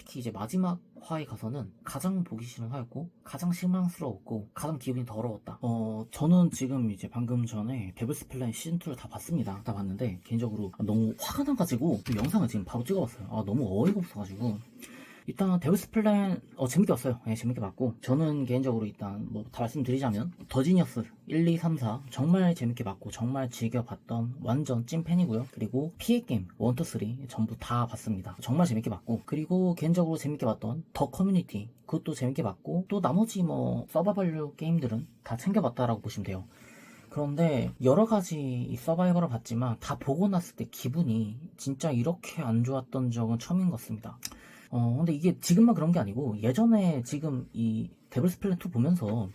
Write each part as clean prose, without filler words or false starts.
특히 이제 마지막 화에 가서는 가장 보기 싫은 화였고 가장 실망스러웠고 가장 기분이 더러웠다. 저는 지금 이제 방금 전에 데블스 플랜 시즌2를 다 봤습니다. 다 봤는데 개인적으로 너무 화가 나가지고 그 영상을 지금 바로 찍어봤어요. 너무 어이가 없어가지고 일단 데블스 플랜 재밌게 봤어요. 네, 재밌게 봤고 저는 개인적으로 일단 뭐 다 말씀드리자면 더 지니어스 1, 2, 3, 4 정말 재밌게 봤고 정말 즐겨봤던 완전 찐팬이고요. 그리고 피해게임 1, 2, 3 전부 다 봤습니다. 정말 재밌게 봤고 그리고 개인적으로 재밌게 봤던 더 커뮤니티 그것도 재밌게 봤고 또 나머지 뭐 서바이벌 게임들은 다 챙겨봤다라고 보시면 돼요. 그런데 여러가지 이 서바이벌을 봤지만 다 보고 났을 때 기분이 진짜 이렇게 안 좋았던 적은 처음인 것 같습니다. 근데 이게 지금만 그런 게 아니고 예전에 지금 이 데블스 플랜 2 보면서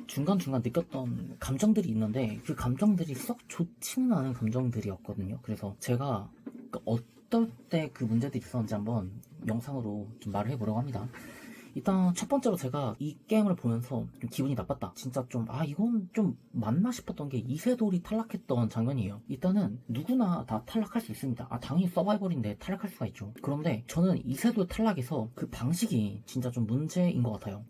중간중간 느꼈던 감정들이 있는데 그 감정들이 썩 좋지는 않은 감정들이었거든요. 그래서 제가 어떨 때 그 문제들이 있었는지 한번 영상으로 좀 말을 해보려고 합니다. 일단 첫 번째로 제가 이 게임을 보면서 좀 기분이 나빴다. 진짜 좀 이건 좀 맞나 싶었던 게 이세돌이 탈락했던 장면이에요. 일단은 누구나 다 탈락할 수 있습니다. 당연히 서바이벌인데 탈락할 수가 있죠. 그런데 저는 이세돌 탈락에서 그 방식이 진짜 좀 문제인 것 같아요.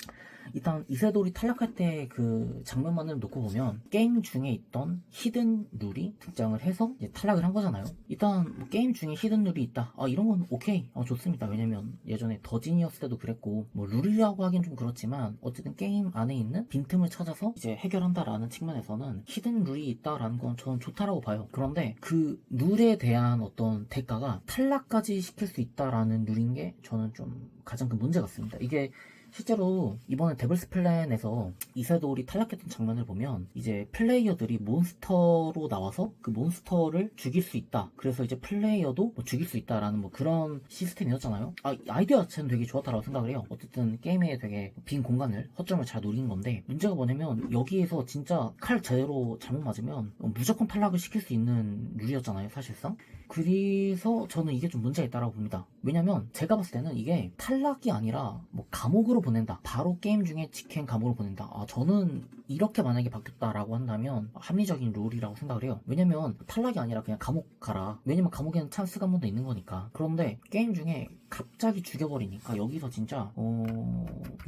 일단 이세돌이 탈락할 때 그 장면만을 놓고 보면 게임 중에 있던 히든 룰이 등장을 해서 이제 탈락을 한 거잖아요. 일단 뭐 게임 중에 히든 룰이 있다. 이런 건 오케이. 좋습니다. 왜냐면 예전에 더 지니어스 때도 그랬고 뭐 룰이라고 하긴 좀 그렇지만 어쨌든 게임 안에 있는 빈틈을 찾아서 이제 해결한다라는 측면에서는 히든 룰이 있다라는 건 저는 좋다라고 봐요. 그런데 그 룰에 대한 어떤 대가가 탈락까지 시킬 수 있다라는 룰인 게 저는 좀 가장 큰 문제 같습니다. 이게 실제로 이번에 데블스 플랜에서 이세돌이 탈락했던 장면을 보면 이제 플레이어들이 몬스터로 나와서 그 몬스터를 죽일 수 있다. 그래서 이제 플레이어도 뭐 죽일 수 있다라는 뭐 그런 시스템이었잖아요. 아이디어 자체는 되게 좋았다고 생각을 해요. 어쨌든 게임에 되게 빈 공간을 허점을 잘 노린 건데 문제가 뭐냐면 여기에서 진짜 칼 제대로 잘못 맞으면 무조건 탈락을 시킬 수 있는 룰이었잖아요, 사실상. 그래서 저는 이게 좀 문제가 있다고 봅니다. 왜냐면 제가 봤을 때는 이게 탈락이 아니라 뭐 감옥으로 보낸다. 바로 게임 중에 직행 감옥으로 보낸다. 저는 이렇게 만약에 바뀌었다라고 한다면 합리적인 룰이라고 생각을 해요. 왜냐면 탈락이 아니라 그냥 감옥 가라. 왜냐면 감옥에는 찬스가 한 번 더 있는 거니까. 그런데 게임 중에 갑자기 죽여버리니까 여기서 진짜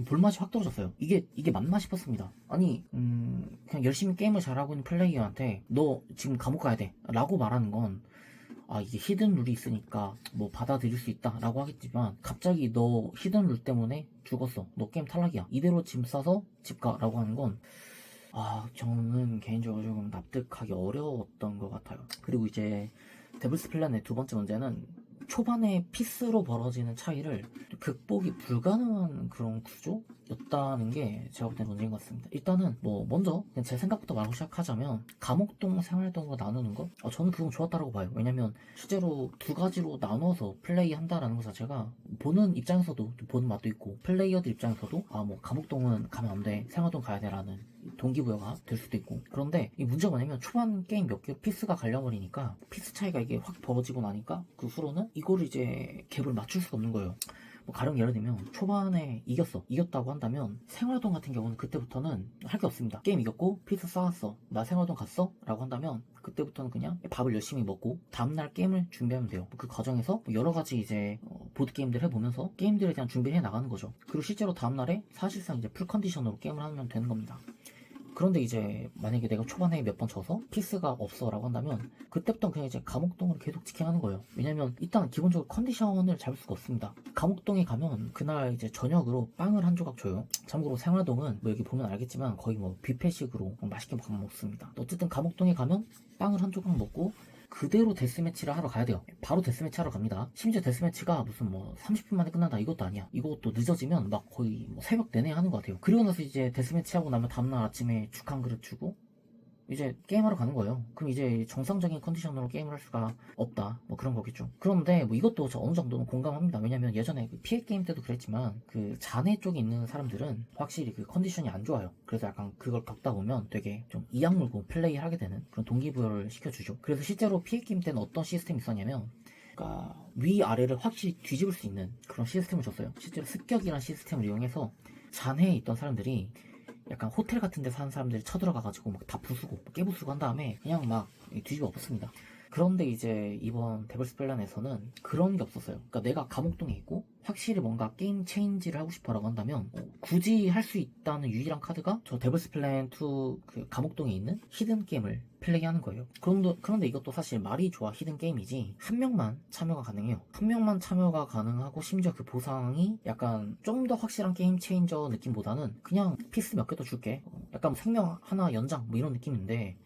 볼맛이 확 떨어졌어요. 이게 맞나 싶었습니다. 아니 그냥 열심히 게임을 잘하고 있는 플레이어한테 너 지금 감옥 가야 돼 라고 말하는 건 이게 히든 룰이 있으니까 뭐 받아들일 수 있다 라고 하겠지만 갑자기 너 히든 룰 때문에 죽었어, 너 게임 탈락이야, 이대로 짐 싸서 집 가 라고 하는 건 저는 개인적으로 조금 납득하기 어려웠던 것 같아요. 그리고 이제 데블스 플랜의 두 번째 문제는 초반에 피스로 벌어지는 차이를 극복이 불가능한 그런 구조였다는 게 제가 볼 때 문제인 것 같습니다. 일단은 뭐 먼저 그냥 제 생각부터 말하고 시작하자면 감옥동 생활동으로 나누는 거 저는 그건 좋았다고 봐요. 왜냐면 실제로 두 가지로 나눠서 플레이한다라는 것 자체가 보는 입장에서도 보는 맛도 있고 플레이어들 입장에서도 뭐 감옥동은 가면 안 돼, 생활동 가야 돼라는 동기부여가 될 수도 있고. 그런데 이 문제가 뭐냐면 초반 게임 몇 개 피스가 갈려버리니까 피스 차이가 이게 확 벌어지고 나니까 그 후로는 이거를 이제 갭을 맞출 수가 없는 거예요. 뭐 가령 예를 들면 초반에 이겼다고 한다면 생활동 같은 경우는 그때부터는 할 게 없습니다. 게임 이겼고 피스 쌓았어, 나 생활동 갔어 라고 한다면 그때부터는 그냥 밥을 열심히 먹고 다음날 게임을 준비하면 돼요. 그 과정에서 여러가지 이제 보드게임들 해보면서 게임들에 대한 준비를 해 나가는 거죠. 그리고 실제로 다음날에 사실상 이제 풀컨디션으로 게임을 하면 되는 겁니다. 그런데 이제 만약에 내가 초반에 몇 번 져서 피스가 없어 라고 한다면 그때부터 그냥 이제 감옥동을 계속 직행하는 거예요. 왜냐면 일단 기본적으로 컨디션을 잡을 수가 없습니다. 감옥동에 가면 그날 이제 저녁으로 빵을 한 조각 줘요. 참고로 생활동은 뭐 여기 보면 알겠지만 거의 뭐 뷔페식으로 맛있게 먹습니다. 어쨌든 감옥동에 가면 빵을 한 조각 먹고 그대로 데스매치를 하러 가야 돼요. 바로 데스매치 하러 갑니다. 심지어 데스매치가 무슨 뭐 30분 만에 끝난다 이것도 아니야. 이것도 늦어지면 막 거의 뭐 새벽 내내 하는 것 같아요. 그리고 나서 이제 데스매치 하고 나면 다음날 아침에 죽 한 그릇 주고 이제 게임하러 가는 거예요. 그럼 이제 정상적인 컨디션으로 게임을 할 수가 없다, 뭐 그런 거겠죠. 그런데 뭐 이것도 저 어느 정도는 공감합니다. 왜냐면 예전에 그 피해 게임 때도 그랬지만 그 잔해 쪽에 있는 사람들은 확실히 그 컨디션이 안 좋아요. 그래서 약간 그걸 겪다 보면 되게 좀 이악 물고 플레이 하게 되는 그런 동기부여를 시켜주죠. 그래서 실제로 피해 게임 때는 어떤 시스템이 있었냐면 그러니까 위아래를 확실히 뒤집을 수 있는 그런 시스템을 줬어요. 실제로 습격이라는 시스템을 이용해서 잔해에 있던 사람들이 약간 호텔 같은 데 사는 사람들이 쳐들어가가지고 막 다 부수고 깨부수고 한 다음에 그냥 막 뒤집어 엎었습니다. 그런데 이제 이번 데블스 플랜에서는 그런 게 없었어요. 그러니까 내가 감옥동에 있고 확실히 뭔가 게임 체인지를 하고 싶어라고 한다면 굳이 할 수 있다는 유일한 카드가 저 데블스 플랜 2 그 감옥동에 있는 히든 게임을 플레이하는 거예요. 그런데 이것도 사실 말이 좋아 히든 게임이지 한 명만 참여가 가능해요. 한 명만 참여가 가능하고 심지어 그 보상이 약간 좀 더 확실한 게임 체인저 느낌보다는 그냥 피스 몇 개 더 줄게. 약간 생명 하나 연장 뭐 이런 느낌인데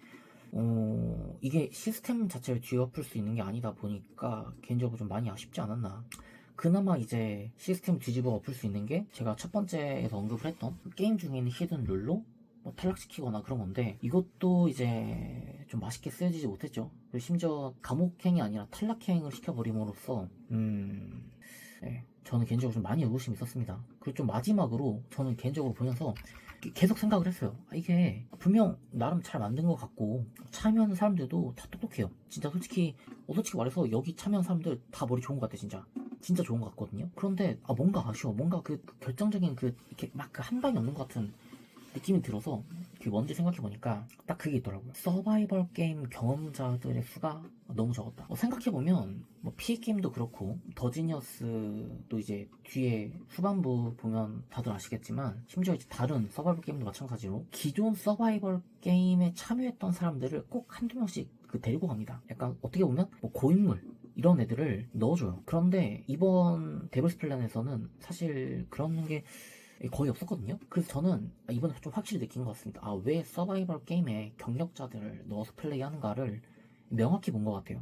이게 시스템 자체를 뒤엎을 수 있는 게 아니다 보니까 개인적으로 좀 많이 아쉽지 않았나. 그나마 이제 시스템 뒤집어 엎을 수 있는 게 제가 첫 번째에서 언급을 했던 게임 중에 있는 히든 룰로 뭐 탈락시키거나 그런 건데 이것도 이제 좀 맛있게 쓰여지지 못했죠. 그리고 심지어 감옥행이 아니라 탈락행을 시켜버림으로써 네, 저는 개인적으로 좀 많이 의구심이 있었습니다. 그리고 좀 마지막으로 저는 개인적으로 보면서 계속 생각을 했어요. 이게 분명 나름 잘 만든 것 같고 참여하는 사람들도 다 똑똑해요. 진짜 솔직히 말해서 여기 참여한 사람들 다 머리 좋은 것 같아. 진짜 좋은 것 같거든요. 그런데 뭔가 아쉬워. 뭔가 그 결정적인 이렇게 막 그 한 방이 없는 것 같은 느낌이 들어서 그게 뭔지 생각해보니까 딱 그게 있더라고요. 서바이벌 게임 경험자들의 수가 너무 적었다. 생각해보면 뭐 P게임도 그렇고 더지니어스도 이제 뒤에 후반부 보면 다들 아시겠지만 심지어 이제 다른 서바이벌 게임도 마찬가지로 기존 서바이벌 게임에 참여했던 사람들을 꼭 한두 명씩 데리고 갑니다. 약간 어떻게 보면 뭐 고인물 이런 애들을 넣어줘요. 그런데 이번 데블스 플랜에서는 사실 그런 게 거의 없었거든요. 그래서 저는 이번에 좀 확실히 느낀 것 같습니다. 왜 서바이벌 게임에 경력자들을 넣어서 플레이하는가를 명확히 본 것 같아요.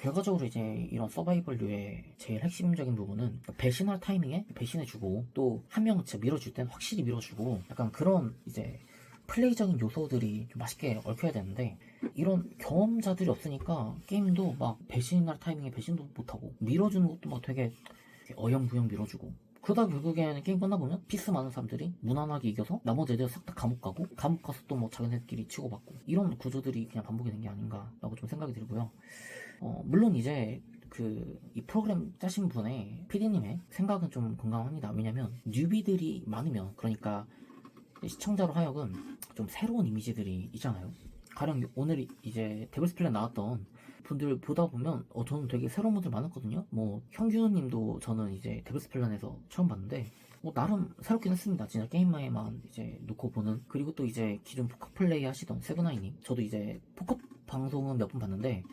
결과적으로 이제 이런 서바이벌류의 제일 핵심적인 부분은 배신할 타이밍에 배신해주고 또 한 명 진짜 밀어줄 땐 확실히 밀어주고 약간 그런 이제 플레이적인 요소들이 좀 맛있게 얽혀야 되는데 이런 경험자들이 없으니까 게임도 막 배신할 타이밍에 배신도 못하고 밀어주는 것도 막 되게 어영부영 밀어주고 그러다 결국에는 게임 끝나보면 피스 많은 사람들이 무난하게 이겨서 나머지 애들 싹 다 감옥 가고 감옥 가서 또 뭐 자기네들끼리 치고받고 이런 구조들이 그냥 반복이 된 게 아닌가라고 좀 생각이 들고요. 물론 이제 이 프로그램 짜신 분의 PD님의 생각은 좀 건강합니다. 왜냐면 뉴비들이 많으면 그러니까 시청자로 하여금 좀 새로운 이미지들이 있잖아요. 가령 오늘 이제 데블스 플랜 나왔던 분들 보다 보면 저는 되게 새로운 분들 많았거든요. 뭐 형규님도 저는 이제 데블스 플랜에서 처음 봤는데 나름 새롭긴 했습니다. 진짜 게임에만 이제 놓고 보는. 그리고 또 이제 기존 포커 플레이 하시던 세븐아이님, 저도 이제 포커 방송은 몇 번 봤는데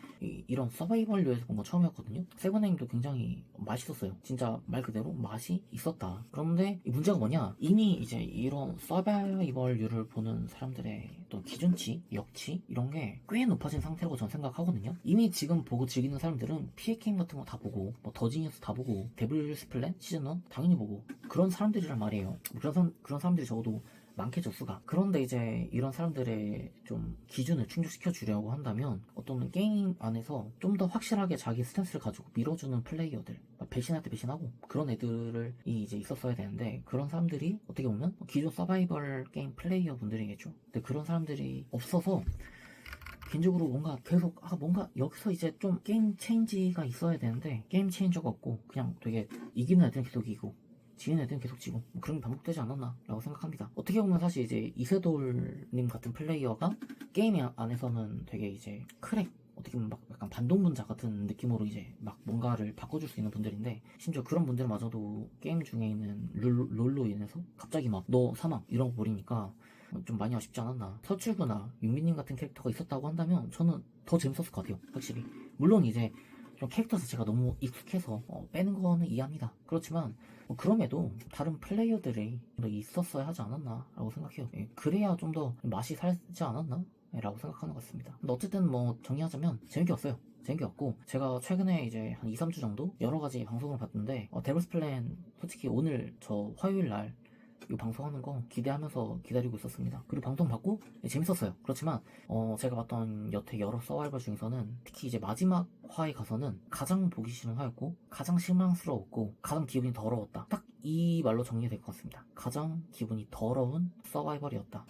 이런 서바이벌류에서 본 건 처음이었거든요. 세븐아이님도 굉장히 맛있었어요. 진짜 말 그대로 맛이 있었다. 그런데 문제가 뭐냐, 이미 이제 이런 서바이벌류를 보는 사람들의 또 기준치, 역치 이런 게 꽤 높아진 상태라고 저는 생각하거든요. 이미 지금 보고 즐기는 사람들은 피해 게임 같은 거 다 보고 뭐 더지니어스 다 보고 데블스 플랜 시즌 1 당연히 보고 그런 사람들이란 말이에요. 그런 사람들이 적어도 많겠죠, 수가. 그런데 이제 이런 사람들의 좀 기준을 충족시켜 주려고 한다면 어떤 게임 안에서 좀 더 확실하게 자기 스탠스를 가지고 밀어주는 플레이어들, 배신할 때 배신하고 그런 애들이 이제 있었어야 되는데 그런 사람들이 어떻게 보면 기존 서바이벌 게임 플레이어 분들이겠죠. 근데 그런 사람들이 없어서 개인적으로 뭔가 계속 뭔가 여기서 이제 좀 게임 체인지가 있어야 되는데 게임 체인저가 없고 그냥 되게 이기는 애들은 계속 이기고 지는 애들은 계속 지고 그런 게 반복되지 않았나 라고 생각합니다. 어떻게 보면 사실 이제 이세돌님 같은 플레이어가 게임 안에서는 되게 이제 크랙, 어떻게 보면 막 약간 반동분자 같은 느낌으로 이제 막 뭔가를 바꿔줄 수 있는 분들인데 심지어 그런 분들마저도 게임 중에 있는 롤로 인해서 갑자기 막 너 사망 이런 거 버리니까 좀 많이 아쉽지 않았나. 서출구나 윤민님 같은 캐릭터가 있었다고 한다면 저는 더 재밌었을 것 같아요. 확실히. 물론 이제 좀 캐릭터 자체가 너무 익숙해서 빼는 거는 이해합니다. 그렇지만 그럼에도 다른 플레이어들이 더 있었어야 하지 않았나 라고 생각해요. 그래야 좀 더 맛이 살지 않았나 라고 생각하는 것 같습니다. 근데 어쨌든 뭐 정리하자면 재밌게 왔어요. 재밌게 왔고 제가 최근에 이제 한 2, 3주 정도 여러 가지 방송을 봤는데 데블스 플랜 솔직히 오늘 저 화요일 날 이 방송하는 거 기대하면서 기다리고 있었습니다. 그리고 방송 받고 재밌었어요. 그렇지만 제가 봤던 여태 여러 서바이벌 중에서는 특히 이제 마지막 화에 가서는 가장 보기 싫은 화였고 가장 실망스러웠고 가장 기분이 더러웠다. 딱 이 말로 정리될 것 같습니다. 가장 기분이 더러운 서바이벌이었다.